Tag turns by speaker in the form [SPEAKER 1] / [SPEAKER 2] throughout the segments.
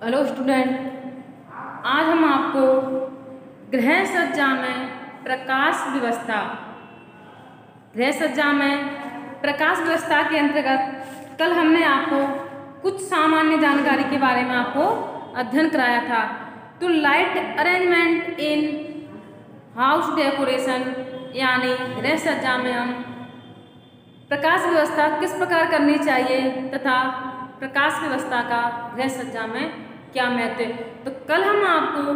[SPEAKER 1] Hello student, आज हम आपको गृह सज्जा में प्रकाश व्यवस्था के अंतर्गत कल हमने आपको कुछ सामान्य जानकारी के बारे में आपको अध्ययन कराया था। तो light arrangement in house decoration यानी गृह सज्जा में हम प्रकाश व्यवस्था किस प्रकार करनी चाहिए तथा प्रकाश व्यवस्था का गृह सज्जा में क्या महत्व है। तो कल हम आपको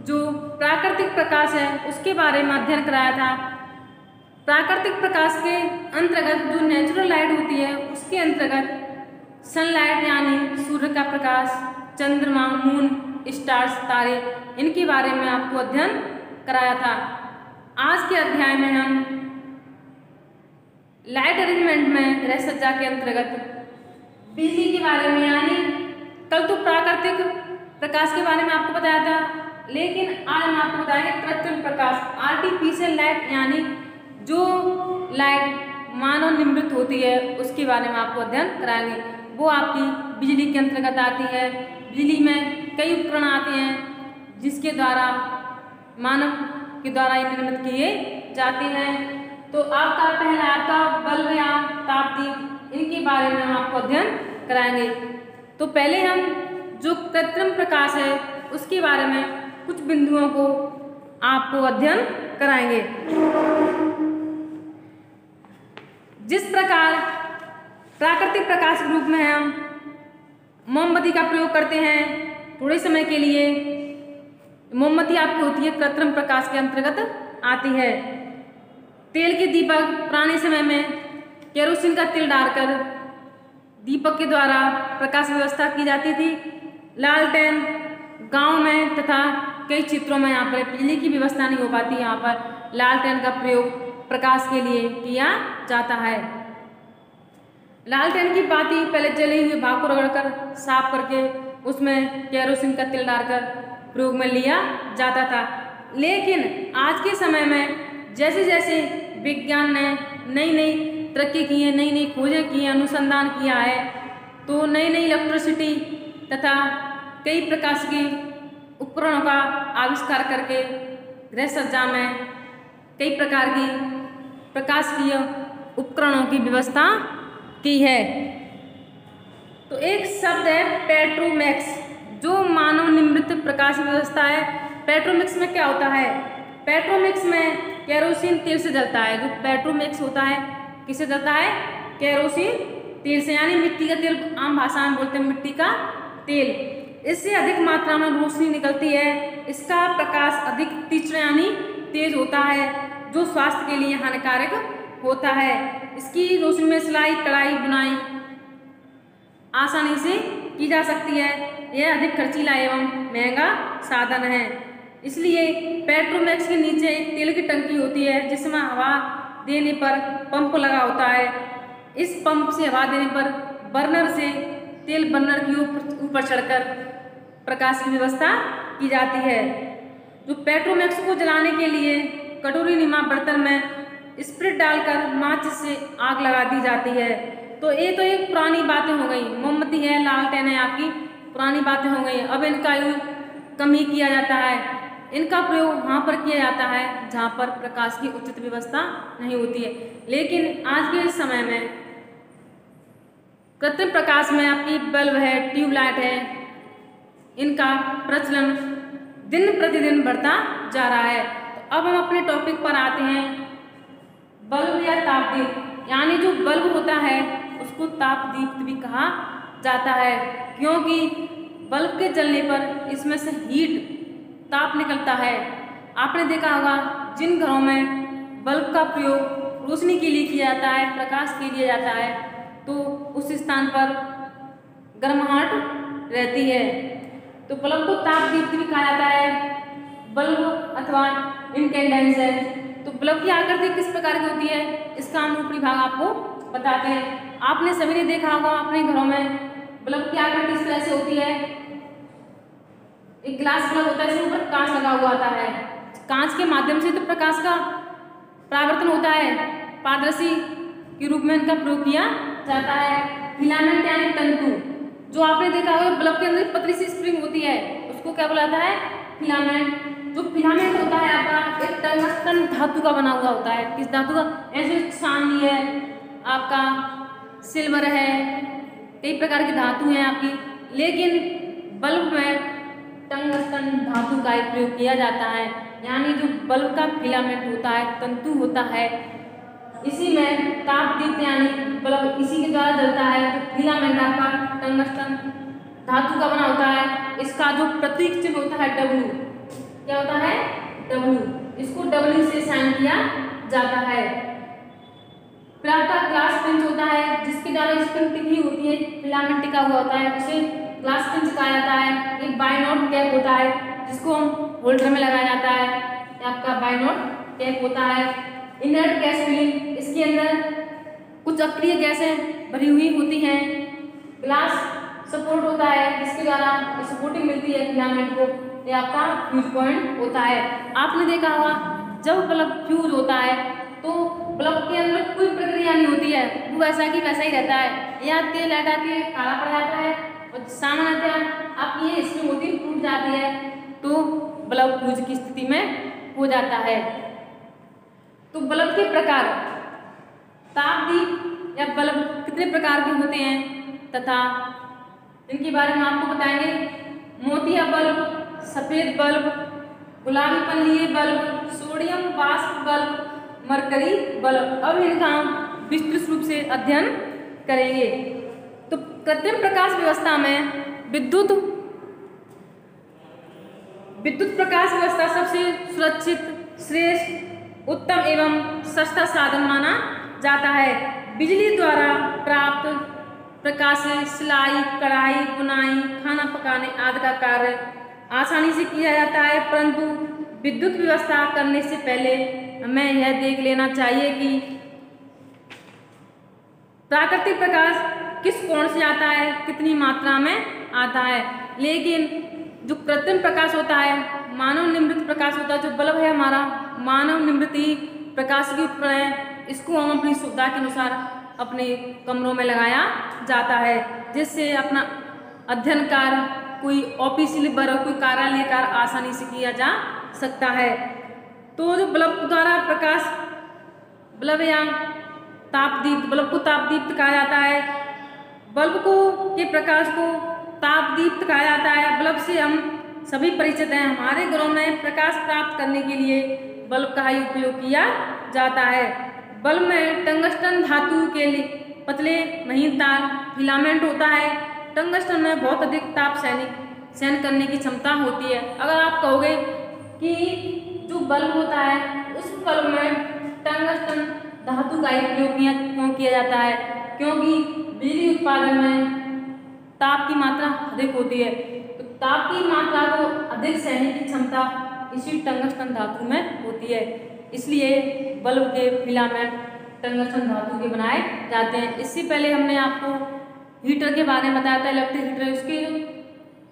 [SPEAKER 1] जो प्राकृतिक प्रकाश है उसके बारे में अध्ययन कराया था। प्राकृतिक प्रकाश के अंतर्गत जो नेचुरल लाइट होती है उसके अंतर्गत सनलाइट यानी सूर्य का प्रकाश, चंद्रमा, मून, स्टार्स, तारे, इनके बारे में आपको अध्ययन कराया था। आज के अध्याय में हम लाइट अरेंजमेंट में गृह सज्जा के अंतर्गत बिजली के बारे में, यानी कल तो प्राकृतिक प्रकाश के बारे में आपको बताया था, लेकिन आज हम आपको बताएंगे कृत्रिम प्रकाश, आर्टिफिशियल लाइट, यानी जो लाइट मानव निर्मित होती है उसके बारे में आपको अध्ययन कराएंगे। वो आपकी बिजली के अंतर्गत आती है। बिजली में कई उपकरण आते हैं जिसके द्वारा मानव के द्वारा निर्मित किए जाते हैं। तो आपका पहला आपका बल्ब या तापदीप, इनके बारे में हम आपको अध्ययन कराएंगे। तो पहले हम जो कृत्रिम प्रकाश है उसके बारे में कुछ बिंदुओं को आपको अध्ययन कराएंगे। जिस प्रकार प्राकृतिक प्रकाश के रूप में हम मोमबत्ती का प्रयोग करते हैं थोड़े समय के लिए, मोमबत्ती आपकी होती है कृत्रिम प्रकाश के अंतर्गत आती है। तेल के दीपक पुराने समय में केरोसिन का तेल डालकर दीपक के द्वारा प्रकाश व्यवस्था की जाती थी। लालटेन गांव में तथा कई क्षेत्रों में यहाँ पर बिजली की व्यवस्था नहीं हो पाती, यहाँ पर लालटेन का प्रयोग प्रकाश के लिए किया जाता है। लालटेन की बाती पहले जले हुए भाग को रगड़कर साफ करके उसमें केरोसिन का तेल डालकर प्रयोग में लिया जाता था। लेकिन आज के समय में जैसे जैसे विज्ञान ने नई नई तरक्की की है, नई नई खोजें की हैं, अनुसंधान किया है, तो नई नई इलेक्ट्रिसिटी तथा कई प्रकार के उपकरणों का आविष्कार करके गृह सज्जा में कई प्रकार की प्रकाशीय उपकरणों की व्यवस्था की है। तो एक शब्द है पेट्रोमैक्स, जो मानव निर्मित प्रकाश व्यवस्था है। पेट्रोमैक्स में क्या होता है? पेट्रोमैक्स में केरोसिन तेल से जलता है। जो पेट्रोमैक्स होता है किससे जलता है? केरोसिन तेल से, यानी मिट्टी का तेल, आम भाषा में बोलते हैं मिट्टी का तेल। इससे अधिक मात्रा में रोशनी निकलती है। इसका प्रकाश अधिक तीक्ष्ण यानी तेज होता है, जो स्वास्थ्य के लिए हानिकारक होता है। इसकी रोशनी में सिलाई, कढ़ाई, बुनाई आसानी से की जा सकती है। यह अधिक खर्चीला एवं महंगा साधन है। इसलिए पेट्रोमैक्स के नीचे एक तेल की टंकी होती है जिसमें हवा देने पर पंप लगा होता है। इस पंप से हवा देने पर बर्नर से तेल बर्नर की ऊपर चढ़कर प्रकाश की व्यवस्था की जाती है। जो पेट्रोमैक्स को जलाने के लिए कटोरी नुमा बर्तन में स्प्रिट डालकर माचिस से आग लगा दी जाती है। तो ये तो एक पुरानी बातें हो गई। मोमबत्ती है, लालटेन है, आपकी पुरानी बातें हो गई। अब इनका यूज कम ही किया जाता है। इनका प्रयोग वहाँ पर किया जाता है जहाँ पर प्रकाश की उचित व्यवस्था नहीं होती है। लेकिन आज के इस समय में कृत्रिम प्रकाश में आपकी बल्ब है, ट्यूबलाइट है, इनका प्रचलन दिन प्रतिदिन बढ़ता जा रहा है। तो अब हम अपने टॉपिक पर आते हैं। बल्ब या तापदीप, यानी जो बल्ब होता है उसको तापदीप भी कहा जाता है, क्योंकि बल्ब के जलने पर इसमें से हीट, ताप निकलता है। आपने देखा होगा जिन घरों में बल्ब का प्रयोग रोशनी के लिए किया जाता है, प्रकाश के लिए जाता है, तो उस स्थान पर गर्माहट रहती है। तो बल्ब को तापदीप भी कहा जाता है। बल्ब अथवा इनकैंडेसेंट। तो बल्ब की आकृति किस प्रकार की होती है इसका हम ऊपरी भाग आपको बताते हैं। आपने सभी ने देखा होगा अपने घरों में बल्ब की आकृति इस तरह से होती है। एक ग्लास बल्ब होता है, इसके ऊपर कांच लगा हुआ आता है। कांच के माध्यम से तो प्रकाश का परावर्तन होता है, पारदर्शी के रूप में इनका प्रयोग किया जाता है। फिलामेंट यानी तंतु, जो आपने देखा होगा बल्ब के अंदर पतली सी स्प्रिंग होती है उसको क्या बुलाता है? फिलामेंट। जो फिलामेंट होता है आपका एक टंगस्टन धातु का बना हुआ होता है। किस धातु का? ऐसे चांदी है, आपका सिल्वर है, कई प्रकार की धातु हैं आपकी, लेकिन बल्ब में टंगस्टन धातु का प्रयोग किया जाता है। यानी जो बल्ब का फिलामेंट होता है, तंतु होता है, इसी में ताप दीप्त यानी बल्ब इसी के द्वारा जलता है। तो फिलामेंट आपका टंगस्टन धातु का बना होता है। इसका जो प्रतीक चिन्ह होता है W, क्या होता है? W। इसको W से साइन किया जाता है। फिर आपका ग्लास पिंच होता है जिसके द्वारा स्प्रिंग टिकी होती है, फिलामेंट टिका हुआ होता है, उसे ग्लास पिंच कहा जाता है। एक बाइनोड कैप होता है जिसको हम होल्डर में लगाया जाता है, ये आपका बाइनोड कैप होता है। इनर्ट गैस फिलिंग, इसके अंदर कुछ अक्रिय गैसें भरी हुई होती हैं। ग्लास सपोर्ट होता है जिसके द्वारा सपोर्टिंग मिलती है फिलामेंट को, ये आपका फ्यूज पॉइंट होता है। आपने देखा होगा जब बल्ब फ्यूज होता है तो बल्ब के अंदर कोई प्रक्रिया नहीं होती है, वो वैसा की वैसा ही रहता है। या तेल लाइट आती है, काला पड़ जाता है, और सामान्यतः आपकी ये स्प्रिंग होती है टूट जाती है तो बल्ब फ्यूज की स्थिति में हो जाता है। तो बल्ब के प्रकार, तापदीप या बल्ब कितने प्रकार के होते हैं तथा इनके बारे में आपको बताएंगे। मोतिया बल्ब, सफेद बल्ब, गुलाबी पन्नीय बल्ब, सोडियम वाष्प बल्ब, मरकरी बल्ब। अब इनका हम विस्तृत रूप से अध्ययन करेंगे। तो कृत्रिम प्रकाश व्यवस्था में विद्युत प्रकाश व्यवस्था सबसे सुरक्षित, श्रेष्ठ, उत्तम एवं सस्ता साधन माना जाता है। बिजली द्वारा प्राप्त प्रकाश से सिलाई, कढ़ाई, बुनाई, खाना पकाने आदि का कार्य आसानी से किया जाता है, परंतु विद्युत व्यवस्था करने से पहले हमें यह देख लेना चाहिए कि प्राकृतिक प्रकाश किस कोण से आता है, कितनी मात्रा में आता है। लेकिन जो कृत्रिम प्रकाश होता है, मानव निर्मित प्रकाश होता है, जो बल्ब है हमारा मानव निर्मित ही प्रकाश के उपकरण है, इसको हम अपनी सुविधा के अनुसार अपने कमरों में लगाया जाता है, जिससे अपना अध्ययन कार्य कोई ऑफिशियल वर्क, कोई कार्यालय कार्य आसानी से किया जा सकता है। तो जो बल्ब द्वारा प्रकाश, बल्ब या तापदीप्त, बल्ब को तापदीप्त कहा जाता है। बल्ब को के प्रकाश को तापदीप्त कहा जाता है। बल्ब से हम सभी परिचित हैं। हमारे घरों में प्रकाश प्राप्त करने के लिए बल्ब का ही उपयोग किया जाता है। बल्ब में टंगस्टन धातु के लिए पतले महीन तार फिलामेंट होता है। टंगस्टन में बहुत अधिक ताप सहन करने की क्षमता होती है। अगर आप कहोगे कि जो बल्ब होता है उस बल्ब में टंगस्टन धातु का ही प्रयोग क्यों किया जाता है? क्योंकि बिजली उत्पादन में ताप की मात्रा अधिक होती है, तो ताप की मात्रा को अधिक सहने की क्षमता इसी टंगस्टन धातु में होती है। इसलिए बल्ब के फिलामेंट टंगस्टन धातु के बनाए जाते हैं। इससे पहले हमने आपको हीटर के बारे में बताया था, इलेक्ट्रिक हीटर। उसके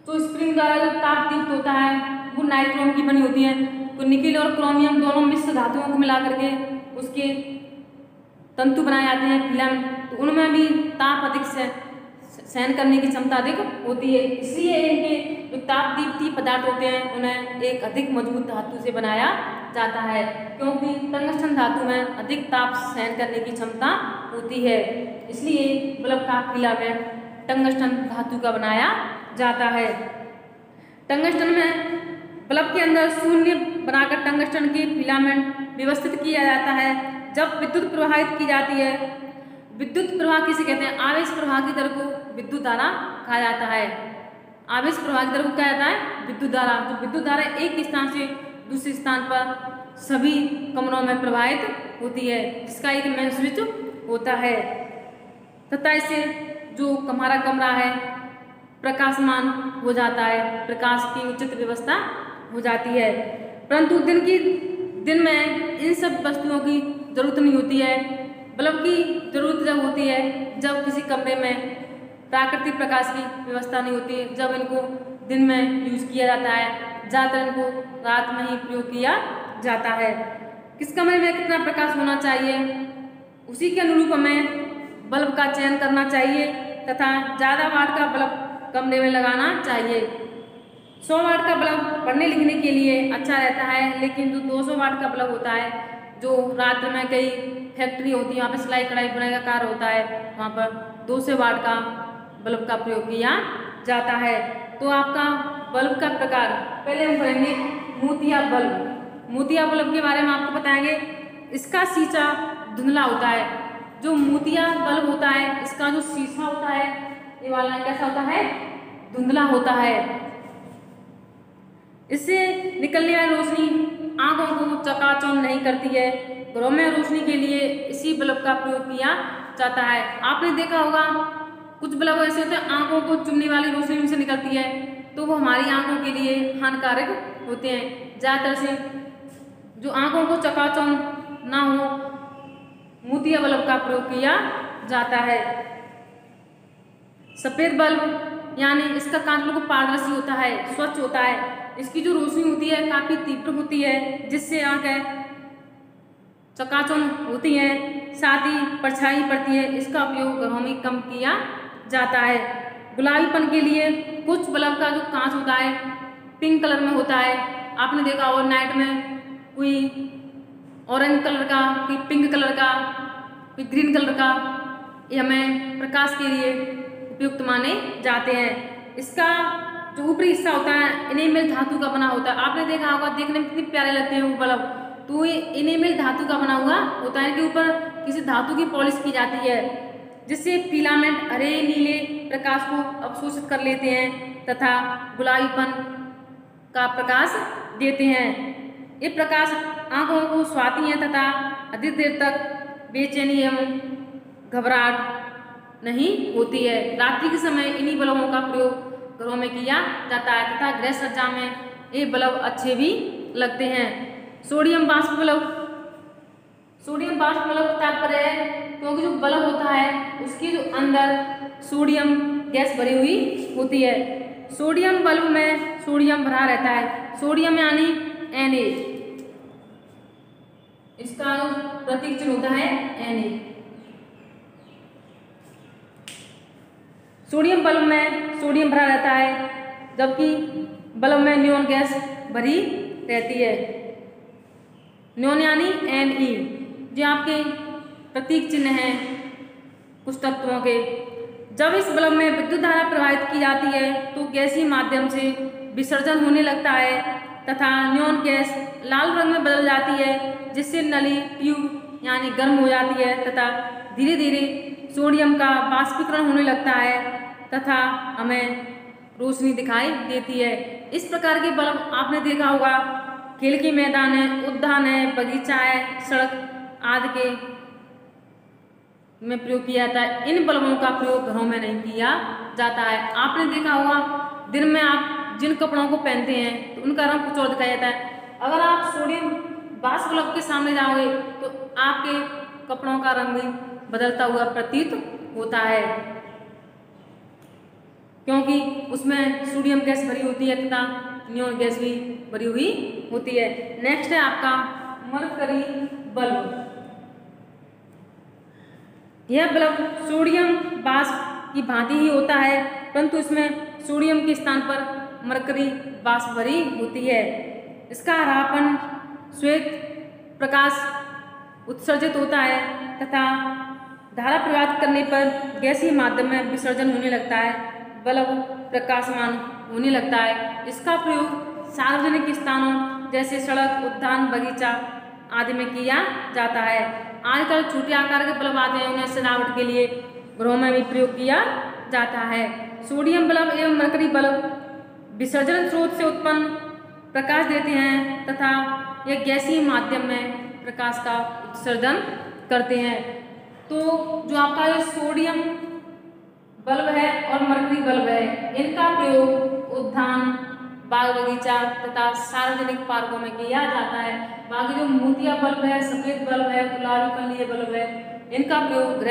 [SPEAKER 1] तो स्प्रिंग द्वारा जो ताप दीप्त होता है वो नाइक्रोम की बनी होती है। तो निकिल और क्रोमियम दोनों मिश्र धातुओं को मिला करके उसके तंतु बनाए जाते हैं फिलामेंट, तो उनमें भी ताप अधिक सहन करने की क्षमता अधिक होती है। इसलिए इनके जो ताप दीप्तीय पदार्थ होते हैं उन्हें एक अधिक मजबूत धातु से बनाया जाता है, क्योंकि टंगस्टन धातु में अधिक ताप सहन करने की क्षमता होती है। इसलिए बल्ब का फिलामेंट टंगस्टन धातु का बनाया जाता है। टंगस्टन में बल्ब के अंदर शून्य बनाकर टंगस्टन के फिलामेंट व्यवस्थित किया जाता है। जब विद्युत प्रवाहित की जाती है, विद्युत प्रवाह किसे कहते हैं? आवेश प्रवाह की दर को विद्युत धारा कहा जाता है। आवेश प्रवाह की दर को क्या जाता है? विद्युत धारा। तो विद्युत धारा एक स्थान से दूसरे स्थान पर सभी कमरों में प्रवाहित होती है, जिसका एक मेन स्विच होता है तथा इससे जो हमारा कमरा है प्रकाशमान हो जाता है, प्रकाश की उचित व्यवस्था हो जाती है। परंतु दिन में इन सब वस्तुओं की जरूरत नहीं होती है। बल्ब की जरूरत जब होती है जब किसी कमरे में प्राकृतिक प्रकाश की व्यवस्था नहीं होती है, जब इनको दिन में यूज किया जाता है। ज़्यादातर इनको रात में ही प्रयोग किया जाता है। किस कमरे में कितना प्रकाश होना चाहिए, उसी के अनुरूप हमें बल्ब का चयन करना चाहिए तथा ज़्यादा वाट का बल्ब कमरे में लगाना चाहिए। 100 वाट का बल्ब पढ़ने लिखने के लिए अच्छा रहता है, लेकिन जो 200 वाट का बल्ब होता है, जो रात में कई फैक्ट्री होती है, वहाँ पर सिलाई कढ़ाई बुनाई का कार्य होता है, वहाँ पर 200 वाट का बल्ब का प्रयोग किया जाता है। तो आपका बल्ब का प्रकार पहले हम पढ़ेंगे मोतिया बल्ब। मोतिया बल्ब के बारे में आपको बताएंगे। इसका शीशा धुंधला होता है। जो मोतिया बल्ब होता है, इसका जो शीशा होता है, ये वाला कैसा होता है? धुंधला होता है। इससे निकलने वाली रोशनी आंखों को चकाचौंध नहीं करती है। घरों में रोशनी के लिए इसी बल्ब का प्रयोग किया जाता है। आपने देखा होगा कुछ बल्ब ऐसे होते हैं आंखों को चुभने वाली रोशनी उनसे निकलती है, तो वो हमारी आंखों के लिए हानिकारक होते हैं। ज़्यादातर से जो आंखों को चकाचौंध ना हो, मोतिया बल्ब का प्रयोग किया जाता है। सफेद बल्ब यानी इसका कांच बिल्कुल पारदर्शी होता है, स्वच्छ होता है। इसकी जो रोशनी होती है काफी तीव्र होती है, जिससे आंखें चकाचौंध होती हैं, साथ ही परछाई पड़ती है। इसका उपयोग घरों में कम किया जाता है। गुलाबीपन के लिए कुछ बल्ब का जो कांच होता है पिंक कलर में होता है। आपने देखा होगा नाइट में कोई ऑरेंज कलर का, कोई पिंक कलर का, कोई ग्रीन कलर का, ये हमें प्रकाश के लिए उपयुक्त माने जाते हैं। इसका जो ऊपरी हिस्सा होता है इनेमल धातु का बना होता है। आपने देखा होगा, देखने में कितने प्यारे लगते हैं वो बल्ब, तो ये इनेमल धातु का बना हुआ होता है कि ऊपर किसी धातु की पॉलिश की जाती है, जिससे फिलामेंट हरे नीले प्रकाश को अवशोषित कर लेते हैं तथा गुलाबीपन का प्रकाश देते हैं। ये प्रकाश आंखों को सुहाती हैं तथा अधिक देर तक बेचैनी एवं घबराहट नहीं होती है। रात्रि के समय इन्हीं बल्बों का प्रयोग घरों में किया जाता है तथा गृह सज्जा में ये बल्ब अच्छे भी लगते हैं। सोडियम वाष्प बल्ब। सोडियम वाष्प बल्ब का तात्पर्य है क्योंकि जो बल्ब होता है उसके जो अंदर सोडियम गैस भरी हुई होती है। सोडियम बल्ब में सोडियम भरा रहता है। सोडियम यानी Na, इसका प्रतीक चिन्ह होता है Na। सोडियम बल्ब में सोडियम भरा रहता है, जबकि बल्ब में नियोन गैस भरी रहती है। नियोन यानी Ne, जो आपके प्रतीक चिन्ह हैं कुछ तत्वों के। जब इस बल्ब में विद्युत धारा प्रवाहित की जाती है तो गैसीय माध्यम से विसर्जन होने लगता है तथा नियोन गैस लाल रंग में बदल जाती है, जिससे नली ट्यूब यानी गर्म हो जाती है तथा धीरे धीरे सोडियम का वाष्पीकरण होने लगता है तथा हमें रोशनी दिखाई देती है। इस प्रकार के बल्ब आपने देखा होगा खेल के मैदान है, उद्यान है, बगीचा है, सड़क आदि के में प्रयोग किया जाता है। इन बल्बों का प्रयोग घरों में नहीं किया जाता है। आपने देखा होगा दिन में आप जिन कपड़ों को पहनते हैं तो उनका रंग कुछ और दिखाया जाता है। अगर आप सोडियम वाष्प बल्ब के सामने जाओगे तो आपके कपड़ों का रंग भी बदलता हुआ प्रतीत होता है, क्योंकि उसमें सोडियम गैस भरी होती है तथा नियोन गैस भी भरी हुई होती है। नेक्स्ट है आपका मरकरी बल्ब। यह बल्ब सोडियम वाष्प की भांति ही होता है, परंतु इसमें सोडियम के स्थान पर मरकरी वाष्प भरी होती है। इसका हरापन श्वेत प्रकाश उत्सर्जित होता है तथा धारा प्रवाहित करने पर गैसीय माध्यम में विसर्जन होने लगता है, बल्ब प्रकाशमान होने लगता है। इसका प्रयोग सार्वजनिक स्थानों जैसे सड़क, उद्यान, बगीचा आदि में किया जाता है। आजकल छोटे आकार के बल्ब आते हैं, उन्हें सजावट के लिए घरों में भी प्रयोग किया जाता है। सोडियम बल्ब एवं मरकरी बल्ब विसर्जन स्रोत से उत्पन्न प्रकाश देते हैं तथा यह गैसीय माध्यम में प्रकाश का उत्सर्जन करते हैं। तो जो आपका ये सोडियम बल्ब है और मरकरी बल्ब है, इनका प्रयोग उद्यान, बाग बगीचा तथा सार्वजनिक पार्कों में किया जाता है। बाकी जो मोतिया बल्ब है, सफेद बल्ब है, गुलाबी कलर बल्ब है, इनका प्रयोग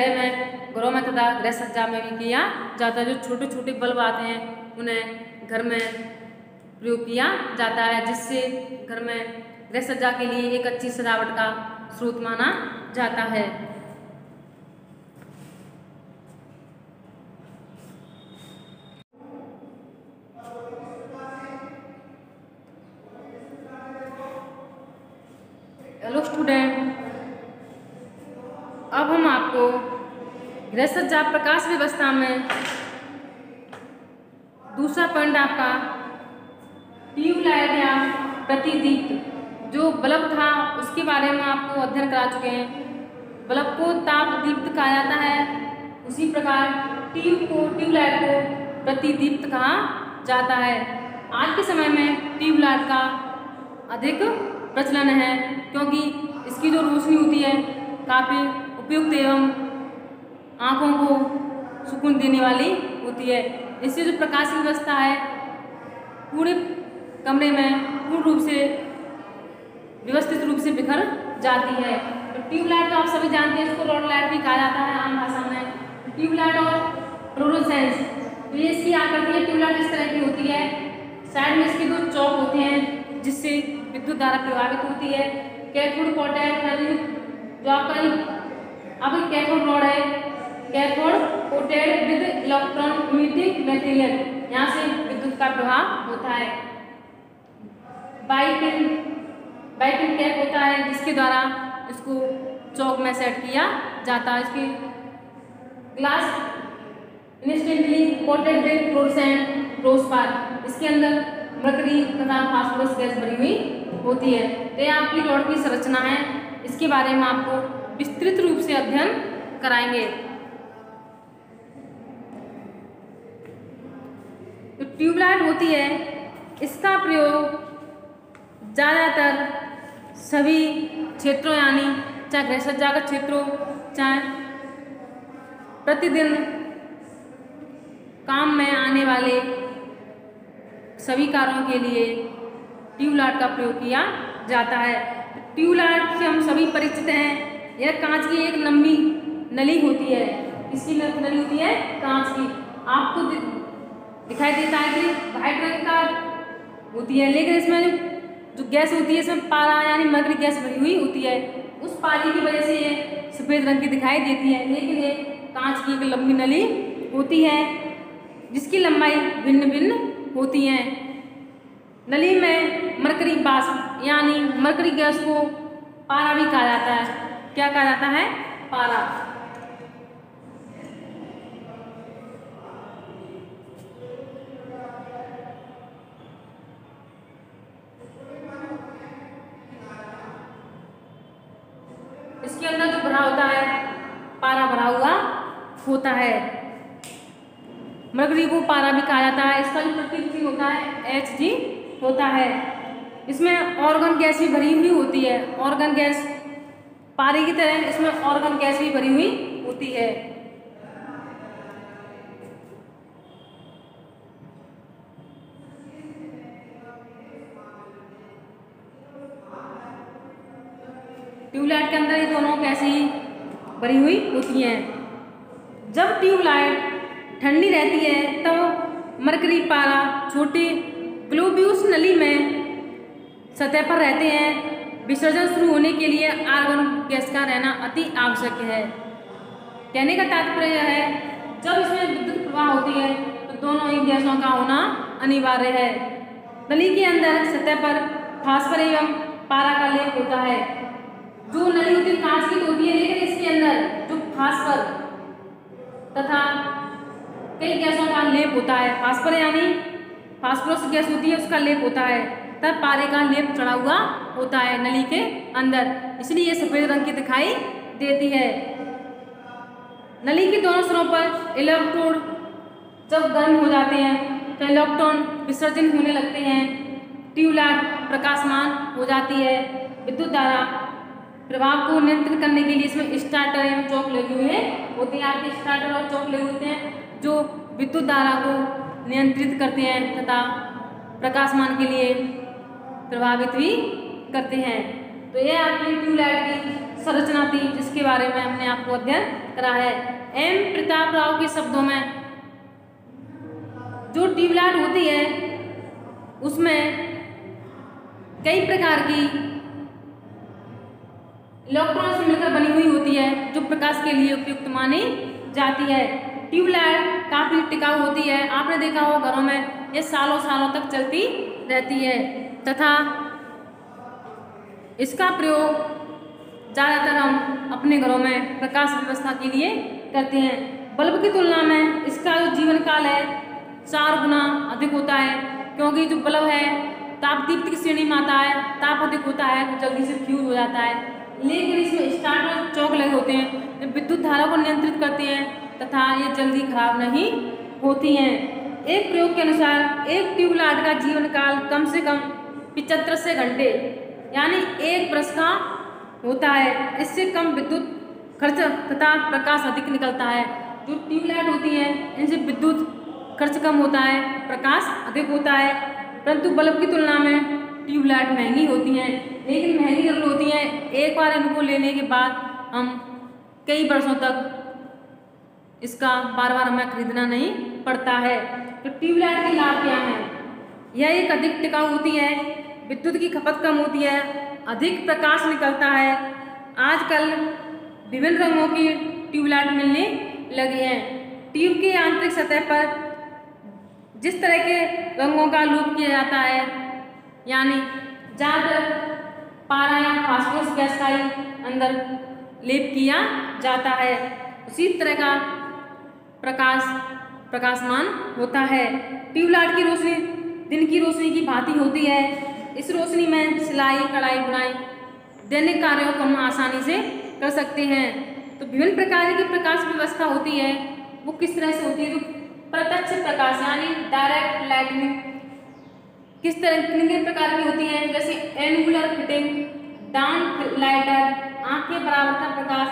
[SPEAKER 1] घरों में तथा गृह सज्जा में भी किया जाता है। जो छोटे छोटे बल्ब आते हैं उन्हें घर में प्रयोग किया जाता है, जिससे घर में गृह सज्जा के लिए एक अच्छी सजावट का स्रोत माना जाता है। स्टूडेंट, अब हम आपको गृह सज्जा प्रकाश व्यवस्था में दूसरा पॉइंट आपका ट्यूबलाइट या प्रतिदीप्त जो बल्ब था उसके बारे में आपको अध्ययन करा चुके हैं। बल्ब को ताप दीप्त कहा जाता है, उसी प्रकार ट्यूबलाइट को प्रतिदीप्त कहा जाता है। आज के समय में ट्यूबलाइट का अधिक प्रचलन है क्योंकि इसकी जो रोशनी होती है काफ़ी उपयुक्त एवं आँखों को सुकून देने वाली होती है। इससे जो प्रकाश की व्यवस्था है पूरे कमरे में पूर्ण रूप से व्यवस्थित रूप से बिखर जाती है। तो ट्यूबलाइट तो आप सभी जानते हैं, इसको रोड लाइट भी कहा जाता है आम भाषा में। ट्यूबलाइट और फ्लोरोसेंस, तो ये इसकी आकृति है। ट्यूबलाइट इस तरह की होती है, साइड में इसके दो चौक होते हैं जिससे विद्युत धारा प्रभावित होती है। कैथोड कोटेड जो आपका कैथोड रॉड है, cathode coated with electron emitting material, यहाँ से विद्युत का प्रभाव होता है। बाइपिन कैप होता है जिसके द्वारा इसको चौक में सेट किया जाता है। इसकी glass instantly coated with fluorescent fluorspar, इसके अंदर मरकरी तथा फास्फोरस गैस भरी हुई होती है। तो ये आपकी रॉड की संरचना है, इसके बारे में आपको विस्तृत रूप से अध्ययन कराएंगे। तो ट्यूबलाइट होती है, इसका प्रयोग ज़्यादातर सभी क्षेत्रों यानी चाहे गृह सज्जा का क्षेत्र हो, चाहे प्रतिदिन काम में आने वाले सभी कार्यों के लिए ट्यूबलाइट का प्रयोग किया जाता है। ट्यूबलाइट से हम सभी परिचित हैं। यह कांच की एक लंबी नली होती है। किसकी नली होती है? कांच की। आपको दिखाई देता है कि व्हाइट रंग का होती है, लेकिन इसमें जो गैस होती है इसमें पारा यानी मरकरी गैस भरी हुई होती है। उस पारी की वजह से ये सफ़ेद रंग की दिखाई देती है, लेकिन ये कांच की एक लंबी नली होती है जिसकी लंबाई भिन्न भिन्न होती है। नली में मरकरी वाष्प यानी मरकरी गैस को पारा भी कहा जाता है। क्या कहा जाता है? पारा। इसके अंदर जो भरा होता है पारा भरा हुआ होता है। मरकरी को पारा भी कहा जाता है। इसका जो प्रतीक होता है Hg होता है। इसमें ऑर्गन गैस भी भरी हुई होती है। ऑर्गन गैस पारे की तरह इसमें ऑर्गन गैस भी भरी हुई होती है। ट्यूबलाइट के अंदर ये दोनों गैसें ही भरी हुई होती हैं। जब ट्यूबलाइट ठंडी रहती है तब मरकरी पारा छोटे ग्लोब्यूल्स नली में सतह पर रहते हैं। विसर्जन शुरू होने के लिए आर्गन गैस का रहना अति आवश्यक है। कहने का तात्पर्य यह है, जब इसमें विद्युत प्रवाह होती है तो दोनों ही गैसों का होना अनिवार्य है। नली के अंदर सतह पर फास्फोरस एवं पारा का लेप होता है। जो नली होती है कांच की होती है, लेकिन इसके अंदर जो फास्फोरस तथा कई गैसों का लेप होता है। फास्फोरस यानी फास्फोरस गैस होती है, उसका लेप होता है, तब पारे का लेप चढ़ा हुआ होता है नली के अंदर, इसलिए ये सफेद रंग की दिखाई देती है। नली के दोनों सिरों पर इलेक्ट्रोड जब गर्म हो जाते हैं तो इलेक्ट्रॉन विसर्जन होने लगते हैं। ट्यूबलाइट प्रकाशमान हो जाती है। विद्युत धारा प्रभाव को नियंत्रित करने के लिए इसमें स्टार्टर एवं चौक लगे हुए होते हैं। आपके स्टार्टर और चौक लगे होते हैं जो विद्युत धारा को नियंत्रित करते हैं तथा प्रकाशमान के लिए प्रभावित भी करते हैं। तो यह आपकी ट्यूबलाइट की संरचना थी जिसके बारे में हमने आपको अध्ययन करा है। एम प्रताप राव के शब्दों में जो ट्यूबलाइट होती है उसमें कई प्रकार की इलेक्ट्रॉन से मिलकर बनी हुई होती है जो प्रकाश के लिए उपयुक्त मानी जाती है। ट्यूबलाइट काफी टिकाऊ होती है। आपने देखा हो घरों में ये सालों सालों तक चलती रहती है तथा इसका प्रयोग ज़्यादातर हम अपने घरों में प्रकाश व्यवस्था के लिए करते हैं। बल्ब की तुलना में इसका जो जीवन काल है 4 गुना अधिक होता है, क्योंकि जो बल्ब है ताप दीप्ति की श्रेणी में आता है, ताप अधिक होता है तो जल्दी से फ्यूज हो जाता है। लेकिन इसमें स्टार्टर चौक लगे होते हैं जो विद्युत धारा को नियंत्रित करते हैं तथा ये जल्दी खराब नहीं होती हैं। एक प्रयोग के अनुसार एक ट्यूबलाइट का जीवन काल कम से कम 75 घंटे यानी 1 वर्ष का होता है। इससे कम विद्युत खर्च तथा प्रकाश अधिक निकलता है। जो ट्यूबलाइट होती है इनसे विद्युत खर्च कम होता है, प्रकाश अधिक होता है, परंतु बल्ब की तुलना में ट्यूबलाइट महंगी होती हैं। लेकिन महंगी जरूर होती हैं, एक बार इनको लेने के बाद हम कई वर्षों तक इसका बार बार हमें खरीदना नहीं पड़ता है। तो ट्यूबलाइट के लाभ क्या हैं? यह एक अधिक टिकाऊ होती है, विद्युत की खपत कम होती है, अधिक प्रकाश निकलता है। आजकल विभिन्न रंगों की ट्यूबलाइट मिलने लगी हैं। ट्यूब की आंतरिक सतह पर जिस तरह के रंगों का उपयोग किया जाता है, यानी ज़्यादातर पारा या फास्फोरस गैस का ही अंदर लेप किया जाता है, उसी तरह का प्रकाशमान होता है। ट्यूबलाइट की रोशनी दिन की रोशनी की भांति होती है। इस रोशनी में सिलाई, कढ़ाई, बुनाई, दैनिक कार्यों को हम आसानी से कर सकते हैं। तो विभिन्न प्रकार की प्रकाश व्यवस्था होती है, वो किस तरह से होती है? जो प्रत्यक्ष प्रकाश यानी डायरेक्ट लाइटनिंग किस तरह किन प्रकार की होती है? जैसे एनुलर फिटिंग, डाउन लाइटर, आँख के बराबर का प्रकाश,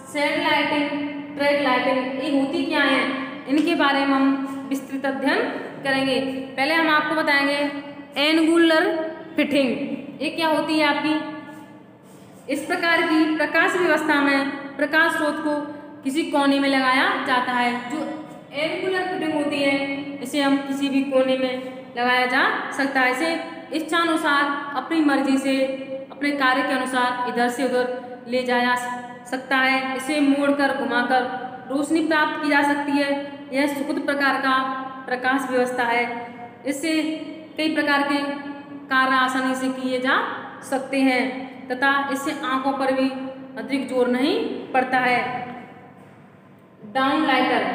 [SPEAKER 1] शेड लाइटिंग, ट्रैक लाइटिंग। ये होती क्या है, इनके बारे में हम विस्तृत अध्ययन करेंगे। पहले हम आपको बताएंगे एनुलर फिटिंग, ये क्या होती है आपकी? इस प्रकार की प्रकाश व्यवस्था में प्रकाश स्रोत को किसी कोने में लगाया जाता है। जो एनुलर फिटिंग होती है इसे हम किसी भी कोने में लगाया जा सकता है। इसे इच्छानुसार अपनी मर्जी से अपने कार्य के अनुसार इधर से उधर ले जाया सकता है। इसे मोड़कर घुमाकर रोशनी प्राप्त की जा सकती है। यह सुखद प्रकार का प्रकाश व्यवस्था है। इससे कई प्रकार के कार्य आसानी से किए जा सकते हैं तथा इससे आंखों पर भी अधिक जोर नहीं पड़ता है। डाउन लाइटर,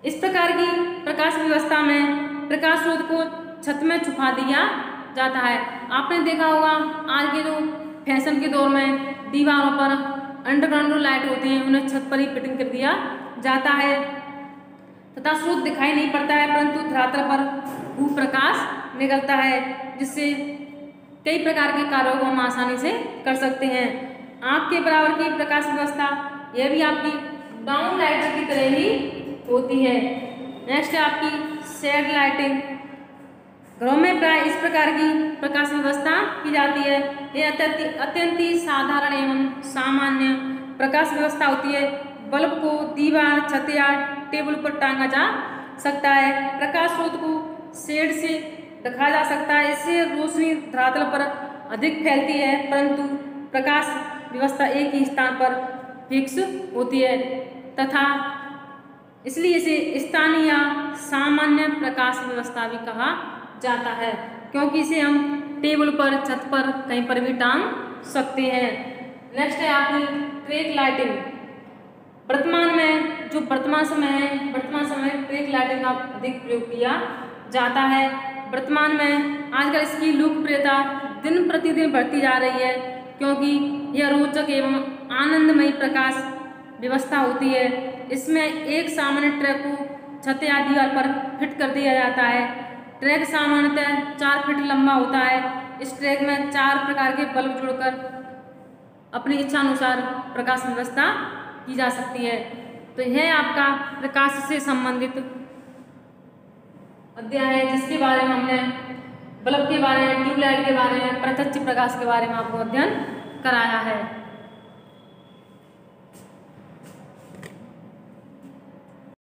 [SPEAKER 1] इस प्रकार की प्रकाश व्यवस्था में प्रकाश स्रोत को छत में छुपा दिया जाता है। आपने देखा होगा आज के जो फैशन के दौर में दीवारों पर अंडरग्राउंड लाइट होती हैं, उन्हें छत पर ही फिटिंग कर दिया जाता है तथा स्रोत दिखाई नहीं पड़ता है, परंतु धरातल पर खूब प्रकाश निकलता है, जिससे कई प्रकार के कार्यों को हम आसानी से कर सकते हैं। आँख के बराबर की प्रकाश व्यवस्था यह भी आपकी डाउन लाइटर की तरह ही होती है। नेक्स्ट है आपकी शेड लाइटिंग। घरों में प्राय इस प्रकार की प्रकाश व्यवस्था की जाती है। यह अत्यंत ही साधारण एवं सामान्य प्रकाश व्यवस्था होती है। बल्ब को दीवार, छत या टेबल पर टांगा जा सकता है। प्रकाश स्रोत को शेड से रखा जा सकता है। इससे रोशनी धरातल पर अधिक फैलती है, परंतु प्रकाश व्यवस्था एक ही स्थान पर फिक्स होती है तथा इसलिए इसे स्थानीय या सामान्य प्रकाश व्यवस्था भी कहा जाता है, क्योंकि इसे हम टेबल पर, छत पर, कहीं पर भी टांग सकते हैं। नेक्स्ट है आपकी ट्रैक लाइटिंग। वर्तमान समय में ट्रैक लाइटिंग का अधिक प्रयोग किया जाता है। वर्तमान में आजकल इसकी लोकप्रियता दिन प्रतिदिन बढ़ती जा रही है, क्योंकि यह रोचक एवं आनंदमयी प्रकाश व्यवस्था होती है। इसमें एक सामान्य ट्रैक को छत या दीवार पर फिट कर दिया जाता है। ट्रैक सामान्यतः 4 फीट लंबा होता है। इस ट्रैक में 4 प्रकार के बल्ब जोड़कर अपनी इच्छानुसार प्रकाश व्यवस्था की जा सकती है। तो यह आपका प्रकाश से संबंधित अध्याय है, जिसके बारे में हमने बल्ब के बारे में, ट्यूबलाइट के बारे में, प्रत्यक्ष प्रकाश के बारे में आपको अध्ययन कराया है।